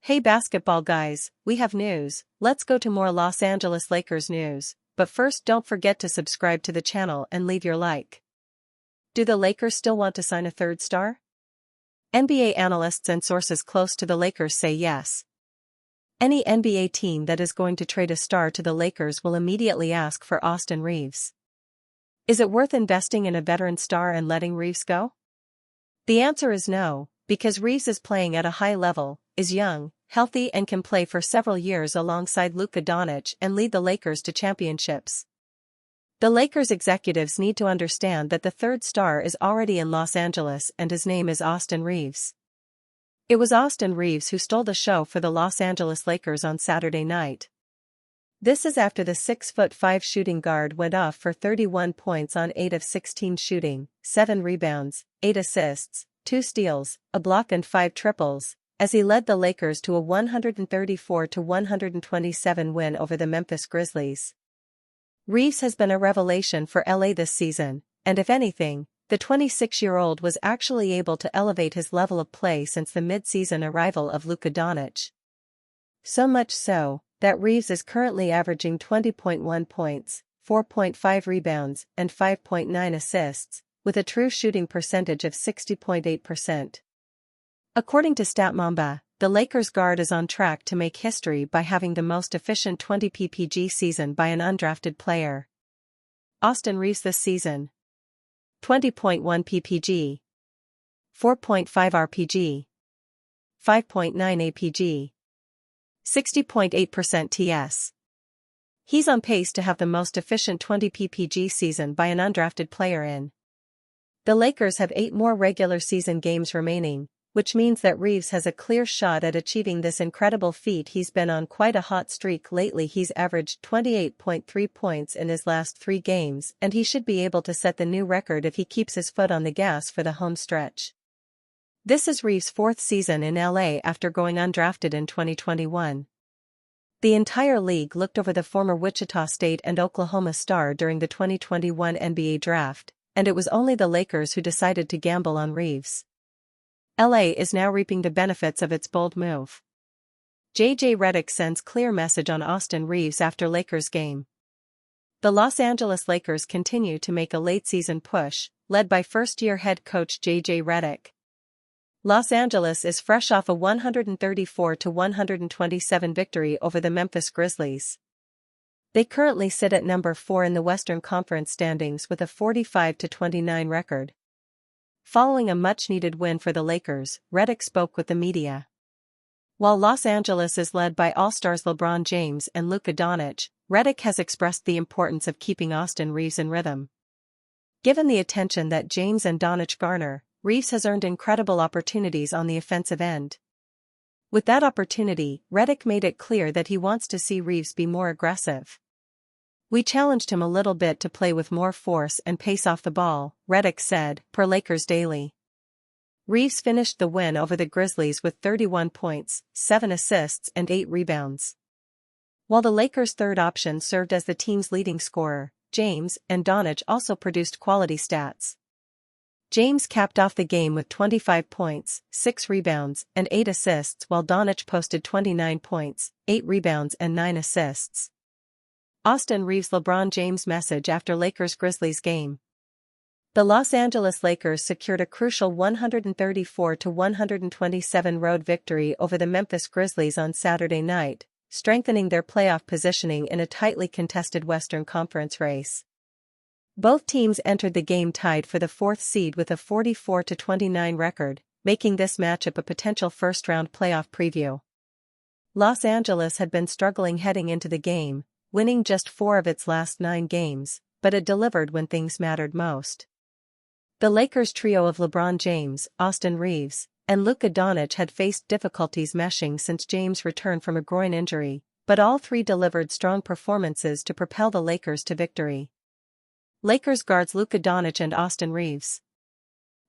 Hey basketball guys, we have news. Let's go to more Los Angeles Lakers news, but first don't forget to subscribe to the channel and leave your like. Do the Lakers still want to sign a third star? NBA analysts and sources close to the Lakers say yes. Any NBA team that is going to trade a star to the Lakers will immediately ask for Austin Reaves. Is it worth investing in a veteran star and letting Reaves go? The answer is no, because Reaves is playing at a high level, is young, healthy and can play for several years alongside Luka Doncic and lead the Lakers to championships. The Lakers executives need to understand that the third star is already in Los Angeles and his name is Austin Reaves. It was Austin Reaves who stole the show for the Los Angeles Lakers on Saturday night. This is after the 6'5" shooting guard went off for 31 points on 8 of 16 shooting, 7 rebounds, 8 assists, 2 steals, a block and 5 triples, as he led the Lakers to a 134-127 win over the Memphis Grizzlies. Reaves has been a revelation for LA this season, and if anything, the 26-year-old was actually able to elevate his level of play since the mid-season arrival of Luka Doncic. So much so, that Reaves is currently averaging 20.1 points, 4.5 rebounds, and 5.9 assists, with a true shooting percentage of 60.8%. According to StatMamba, the Lakers guard is on track to make history by having the most efficient 20 PPG season by an undrafted player. Austin Reaves this season: 20.1 PPG, 4.5 RPG, 5.9 APG, 60.8% TS. He's on pace to have the most efficient 20 PPG season by an undrafted player in. The Lakers have 8 more regular season games remaining, which means that Reaves has a clear shot at achieving this incredible feat. He's been on quite a hot streak lately. He's averaged 28.3 points in his last 3 games, and he should be able to set the new record if he keeps his foot on the gas for the home stretch. This is Reaves' 4th season in LA after going undrafted in 2021. The entire league looked over the former Wichita State and Oklahoma star during the 2021 NBA draft, and it was only the Lakers who decided to gamble on Reaves. LA is now reaping the benefits of its bold move. JJ Redick sends clear message on Austin Reaves after Lakers game. The Los Angeles Lakers continue to make a late-season push, led by first-year head coach JJ Redick. Los Angeles is fresh off a 134-127 victory over the Memphis Grizzlies. They currently sit at number 4 in the Western Conference standings with a 45-29 record. Following a much-needed win for the Lakers, Redick spoke with the media. While Los Angeles is led by All-Stars LeBron James and Luka Doncic, Redick has expressed the importance of keeping Austin Reaves in rhythm. Given the attention that James and Doncic garner, Reaves has earned incredible opportunities on the offensive end. With that opportunity, Redick made it clear that he wants to see Reaves be more aggressive. "We challenged him a little bit to play with more force and pace off the ball," Redick said, per Lakers Daily. Reaves finished the win over the Grizzlies with 31 points, 7 assists and 8 rebounds. While the Lakers' third option served as the team's leading scorer, James and Doncic also produced quality stats. James capped off the game with 25 points, 6 rebounds, and 8 assists, while Doncic posted 29 points, 8 rebounds and 9 assists. Austin Reaves' LeBron James message after Lakers-Grizzlies game. The Los Angeles Lakers secured a crucial 134-127 road victory over the Memphis Grizzlies on Saturday night, strengthening their playoff positioning in a tightly contested Western Conference race. Both teams entered the game tied for the 4th seed with a 44-29 record, making this matchup a potential first-round playoff preview. Los Angeles had been struggling heading into the game, winning just 4 of its last 9 games, but it delivered when things mattered most. The Lakers trio of LeBron James, Austin Reaves, and Luka Doncic had faced difficulties meshing since James' return from a groin injury, but all 3 delivered strong performances to propel the Lakers to victory. Lakers guards Luka Doncic and Austin Reaves.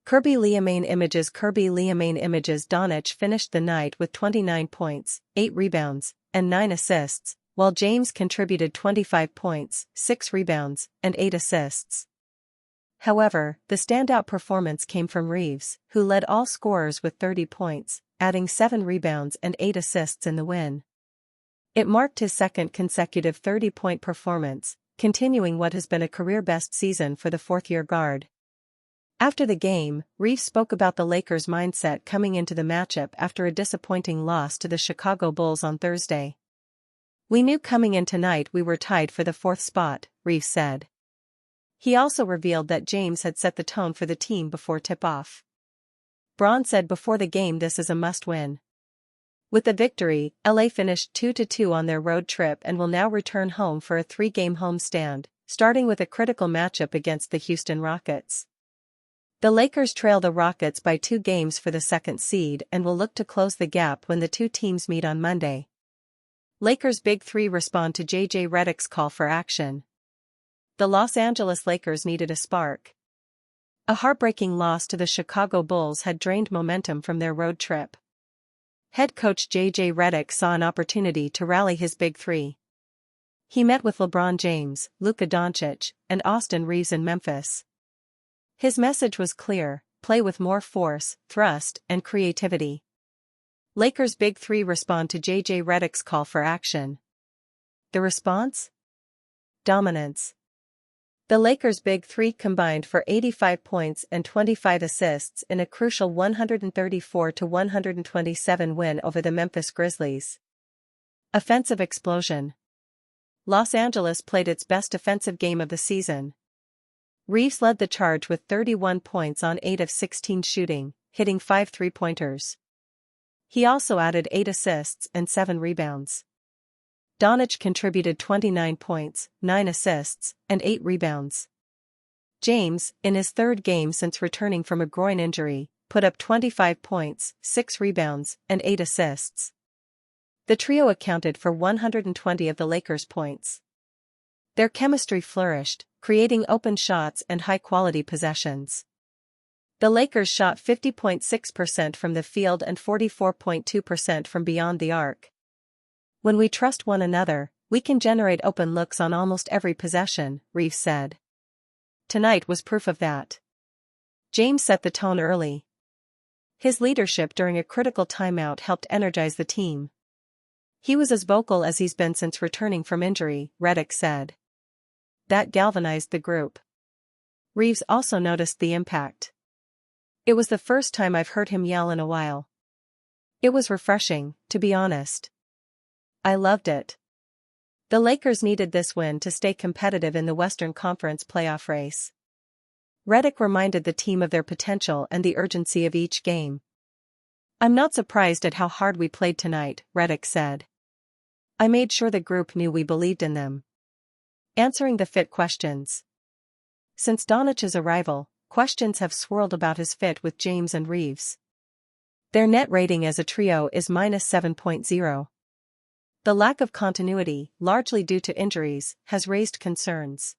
Kirby Liamain Images Doncic finished the night with 29 points, 8 rebounds, and 9 assists, while James contributed 25 points, 6 rebounds, and 8 assists. However, the standout performance came from Reaves, who led all scorers with 30 points, adding 7 rebounds and 8 assists in the win. It marked his second consecutive 30-point performance, continuing what has been a career-best season for the fourth-year guard. After the game, Reaves spoke about the Lakers' mindset coming into the matchup after a disappointing loss to the Chicago Bulls on Thursday. "We knew coming in tonight we were tied for the fourth spot," Reaves said. He also revealed that James had set the tone for the team before tip-off. Braun said before the game this is a must-win. With the victory, LA finished 2-2 on their road trip and will now return home for a 3-game homestand, starting with a critical matchup against the Houston Rockets. The Lakers trail the Rockets by 2 games for the second seed and will look to close the gap when the two teams meet on Monday. Lakers' Big Three respond to J.J. Redick's call for action. The Los Angeles Lakers needed a spark. A heartbreaking loss to the Chicago Bulls had drained momentum from their road trip. Head coach J.J. Redick saw an opportunity to rally his Big Three. He met with LeBron James, Luka Doncic, and Austin Reaves in Memphis. His message was clear: play with more force, thrust, and creativity. Lakers' Big Three respond to J.J. Redick's call for action. The response? Dominance. The Lakers' Big Three combined for 85 points and 25 assists in a crucial 134-127 win over the Memphis Grizzlies. Offensive explosion. Los Angeles played its best defensive game of the season. Reaves led the charge with 31 points on 8 of 16 shooting, hitting 5 three-pointers. He also added 8 assists and 7 rebounds. Doncic contributed 29 points, 9 assists, and 8 rebounds. James, in his third game since returning from a groin injury, put up 25 points, 6 rebounds, and 8 assists. The trio accounted for 120 of the Lakers' points. Their chemistry flourished, creating open shots and high-quality possessions. The Lakers shot 50.6% from the field and 44.2% from beyond the arc. "When we trust one another, we can generate open looks on almost every possession," Reaves said. Tonight was proof of that. James set the tone early. His leadership during a critical timeout helped energize the team. "He was as vocal as he's been since returning from injury," Redick said. That galvanized the group. Reaves also noticed the impact. "It was the first time I've heard him yell in a while. It was refreshing, to be honest. I loved it." The Lakers needed this win to stay competitive in the Western Conference playoff race. Redick reminded the team of their potential and the urgency of each game. "I'm not surprised at how hard we played tonight," Redick said. "I made sure the group knew we believed in them." Answering the fit questions. Since Doncic's arrival, questions have swirled about his fit with James and Reaves. Their net rating as a trio is -7.0. The lack of continuity, largely due to injuries, has raised concerns.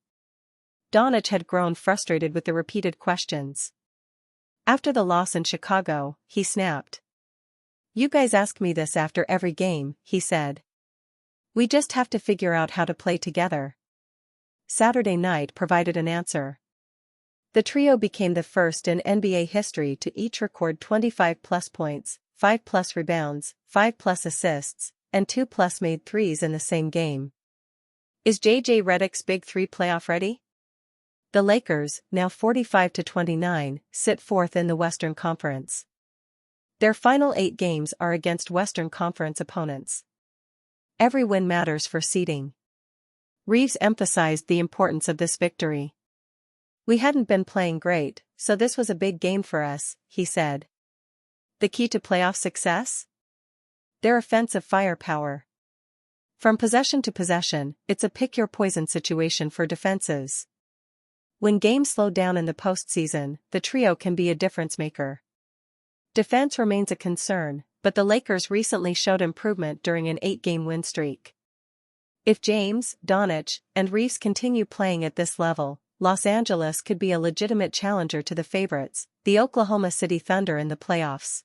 Doncic had grown frustrated with the repeated questions. After the loss in Chicago, he snapped. "You guys ask me this after every game," he said. "We just have to figure out how to play together." Saturday night provided an answer. The trio became the first in NBA history to each record 25-plus points, 5-plus rebounds, 5-plus assists, and 2-plus made threes in the same game. Is J.J. Redick's Big Three playoff ready? The Lakers, now 45-29, sit fourth in the Western Conference. Their final 8 games are against Western Conference opponents. Every win matters for seeding. Reaves emphasized the importance of this victory. "We hadn't been playing great, so this was a big game for us," he said. The key to playoff success? Their offensive firepower. From possession to possession, it's a pick-your-poison situation for defenses. When games slow down in the postseason, the trio can be a difference-maker. Defense remains a concern, but the Lakers recently showed improvement during an 8-game win streak. If James, Doncic, and Reaves continue playing at this level, Los Angeles could be a legitimate challenger to the favorites, the Oklahoma City Thunder, in the playoffs.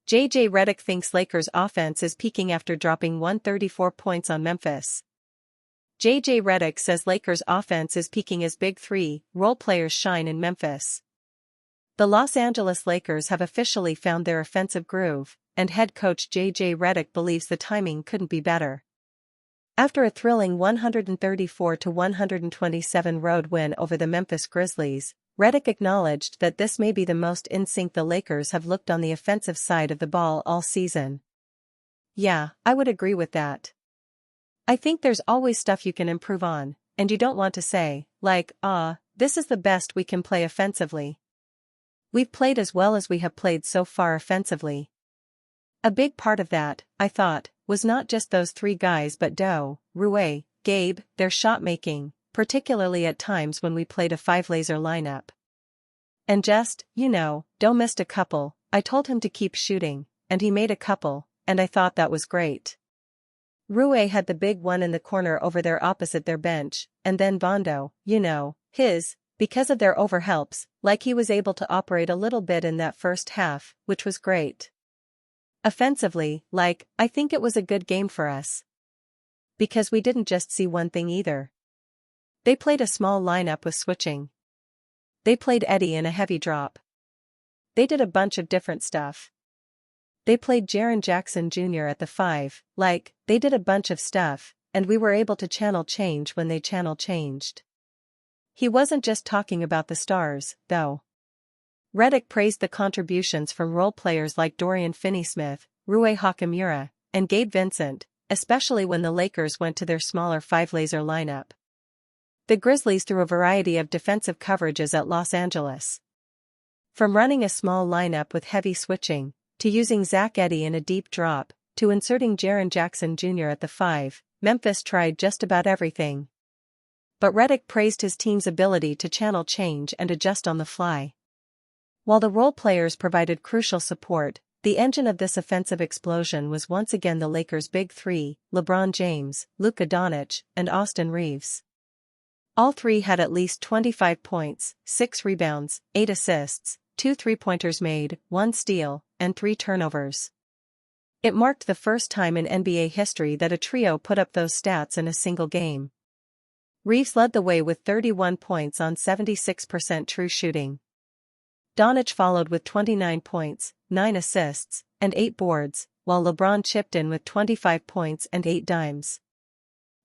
J.J. Redick thinks Lakers' offense is peaking after dropping 134 points on Memphis. JJ Redick says Lakers offense is peaking as Big Three role players shine in Memphis. The Los Angeles Lakers have officially found their offensive groove, and head coach JJ Redick believes the timing couldn't be better. After a thrilling 134-127 road win over the Memphis Grizzlies, Redick acknowledged that this may be the most in sync the Lakers have looked on the offensive side of the ball all season. "Yeah, I would agree with that. I think there's always stuff you can improve on, and you don't want to say, like, this is the best we can play offensively. We've played as well as we have played so far offensively. A big part of that, I thought, was not just those three guys but Doe, Rui, Gabe, their shot making, particularly at times when we played a five-laser lineup. And just, Doe missed a couple. I told him to keep shooting, and he made a couple, and I thought that was great. Rui had the big one in the corner over there opposite their bench, and then Vondo, because of their overhelps, like he was able to operate a little bit in that first half, which was great. Offensively, I think it was a good game for us. Because we didn't just see one thing either. They played a small lineup with switching. They played Eddie in a heavy drop. They did a bunch of different stuff. They played Jaren Jackson Jr. at the 5, they did a bunch of stuff, and we were able to channel change when they channel changed. He wasn't just talking about the stars, though. Redick praised the contributions from role players like Dorian Finney-Smith, Rui Hachimura, and Gabe Vincent, especially when the Lakers went to their smaller five-laser lineup. The Grizzlies threw a variety of defensive coverages at Los Angeles. From running a small lineup with heavy switching, to using Zach Edey in a deep drop, to inserting Jaren Jackson Jr. at the 5, Memphis tried just about everything. But Redick praised his team's ability to channel change and adjust on the fly. While the role players provided crucial support, the engine of this offensive explosion was once again the Lakers' Big Three: LeBron James, Luka Doncic, and Austin Reeves. All three had at least 25 points, 6 rebounds, 8 assists, 2 three-pointers made, 1 steal, and 3 turnovers. It marked the first time in NBA history that a trio put up those stats in a single game. Reeves led the way with 31 points on 76% true shooting. Doncic followed with 29 points, 9 assists, and 8 boards, while LeBron chipped in with 25 points and 8 dimes.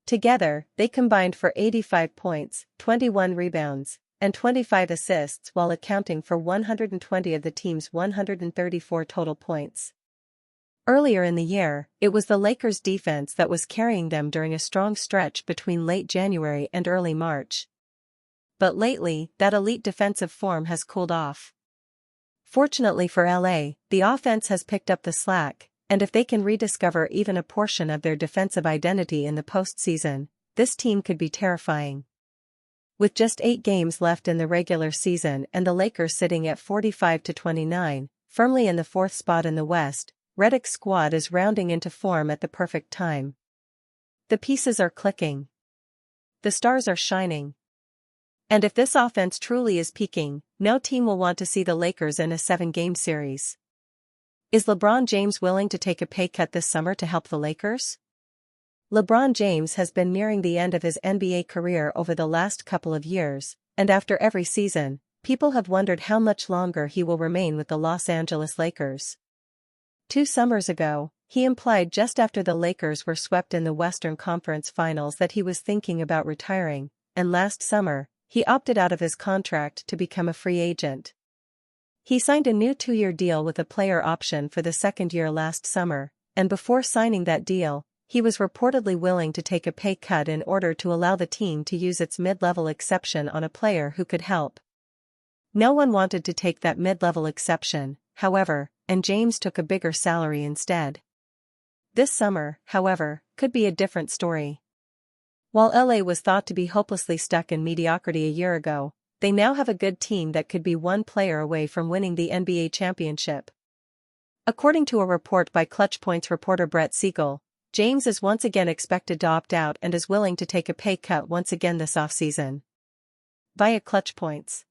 Together, they combined for 85 points, 21 rebounds, and 25 assists while accounting for 120 of the team's 134 total points. Earlier in the year, it was the Lakers' defense that was carrying them during a strong stretch between late January and early March. But lately, that elite defensive form has cooled off. Fortunately for LA, the offense has picked up the slack, and if they can rediscover even a portion of their defensive identity in the postseason, this team could be terrifying. With just 8 games left in the regular season and the Lakers sitting at 45-29, firmly in the 4th spot in the West, Redick's squad is rounding into form at the perfect time. The pieces are clicking. The stars are shining. And if this offense truly is peaking, no team will want to see the Lakers in a 7-game series. Is LeBron James willing to take a pay cut this summer to help the Lakers? LeBron James has been nearing the end of his NBA career over the last couple of years, and after every season, people have wondered how much longer he will remain with the Los Angeles Lakers. 2 summers ago, he implied just after the Lakers were swept in the Western Conference Finals that he was thinking about retiring, and last summer, he opted out of his contract to become a free agent. He signed a new 2-year deal with a player option for the 2nd year last summer, and before signing that deal, he was reportedly willing to take a pay cut in order to allow the team to use its mid-level exception on a player who could help. No one wanted to take that mid-level exception, however, and James took a bigger salary instead. This summer, however, could be a different story. While LA was thought to be hopelessly stuck in mediocrity a year ago, they now have a good team that could be one player away from winning the NBA championship. According to a report by Clutch Points reporter Brett Siegel, James is once again expected to opt out and is willing to take a pay cut once again this offseason. Via Clutch Points,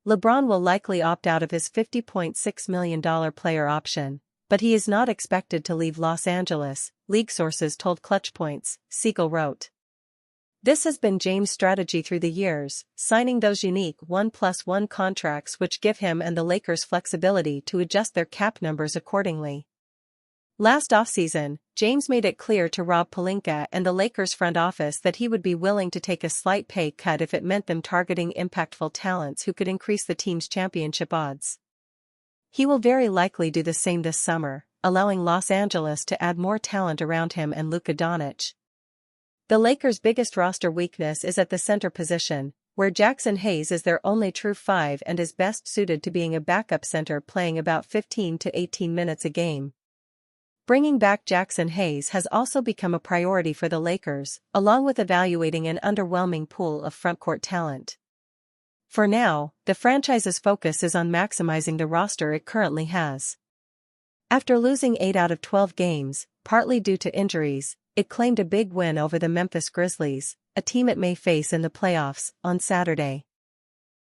LeBron will likely opt out of his $50.6 million player option, but he is not expected to leave Los Angeles, league sources told Clutch Points, Siegel wrote. This has been James' strategy through the years, signing those unique 1+1 contracts which give him and the Lakers flexibility to adjust their cap numbers accordingly. Last offseason, James made it clear to Rob Pelinka and the Lakers front office that he would be willing to take a slight pay cut if it meant them targeting impactful talents who could increase the team's championship odds. He will very likely do the same this summer, allowing Los Angeles to add more talent around him and Luka Doncic. The Lakers' biggest roster weakness is at the center position, where Jackson Hayes is their only true five and is best suited to being a backup center playing about 15 to 18 minutes a game. Bringing back Jackson Hayes has also become a priority for the Lakers, along with evaluating an underwhelming pool of frontcourt talent. For now, the franchise's focus is on maximizing the roster it currently has. After losing 8 out of 12 games, partly due to injuries, it claimed a big win over the Memphis Grizzlies, a team it may face in the playoffs, on Saturday.